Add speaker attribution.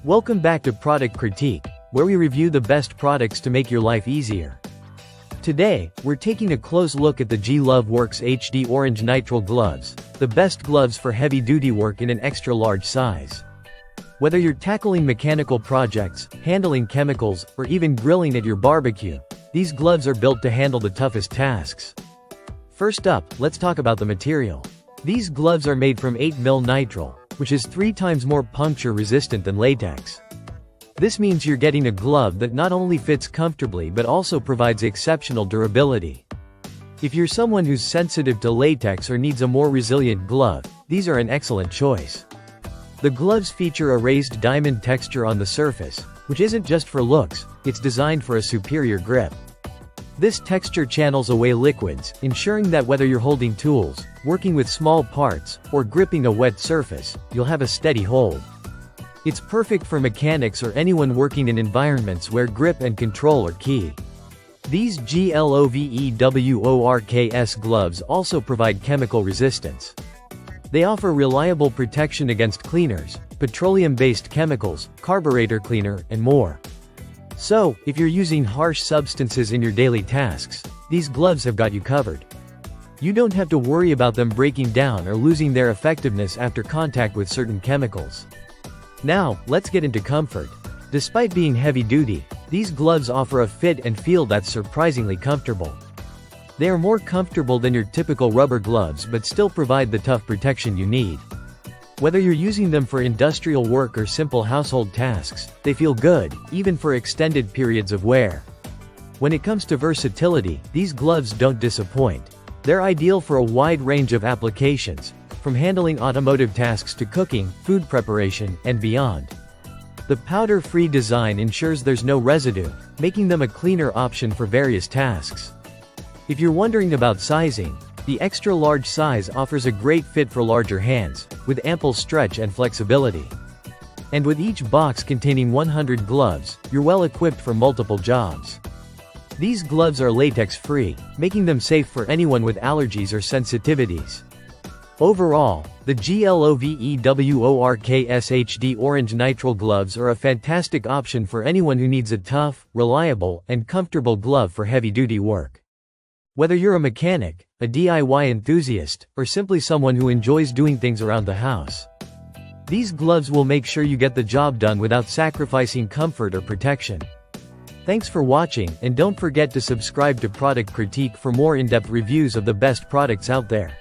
Speaker 1: Welcome back to Product Critique, where we review the best products to make your life easier. Today, we're taking a close look at the GLOVEWORKS HD Orange Nitrile gloves, the best gloves for heavy-duty work in an extra-large size. Whether you're tackling mechanical projects, handling chemicals, or even grilling at your barbecue, these gloves are built to handle the toughest tasks. First up, let's talk about the material. These gloves are made from 8mm nitrile, which is 3 times more puncture-resistant than latex. This means you're getting a glove that not only fits comfortably but also provides exceptional durability. If you're someone who's sensitive to latex or needs a more resilient glove, these are an excellent choice. The gloves feature a raised diamond texture on the surface, which isn't just for looks, it's designed for a superior grip. This texture channels away liquids, ensuring that whether you're holding tools, working with small parts, or gripping a wet surface, you'll have a steady hold. It's perfect for mechanics or anyone working in environments where grip and control are key. These GLOVEWORKS gloves also provide chemical resistance. They offer reliable protection against cleaners, petroleum-based chemicals, carburetor cleaner, and more. So, if you're using harsh substances in your daily tasks, these gloves have got you covered. You don't have to worry about them breaking down or losing their effectiveness after contact with certain chemicals. Now, let's get into comfort. Despite being heavy-duty, these gloves offer a fit and feel that's surprisingly comfortable. They are more comfortable than your typical rubber gloves but still provide the tough protection you need. Whether you're using them for industrial work or simple household tasks, they feel good, even for extended periods of wear. When it comes to versatility, these gloves don't disappoint. They're ideal for a wide range of applications, from handling automotive tasks to cooking, food preparation, and beyond. The powder-free design ensures there's no residue, making them a cleaner option for various tasks. If you're wondering about sizing, the extra-large size offers a great fit for larger hands, with ample stretch and flexibility. And with each box containing 100 gloves, you're well equipped for multiple jobs. These gloves are latex-free, making them safe for anyone with allergies or sensitivities. Overall, the GLOVEWORKS HD Orange Nitrile gloves are a fantastic option for anyone who needs a tough, reliable, and comfortable glove for heavy-duty work. Whether you're a mechanic, a DIY enthusiast, or simply someone who enjoys doing things around the house, these gloves will make sure you get the job done without sacrificing comfort or protection. Thanks for watching, and don't forget to subscribe to Product Critique for more in-depth reviews of the best products out there.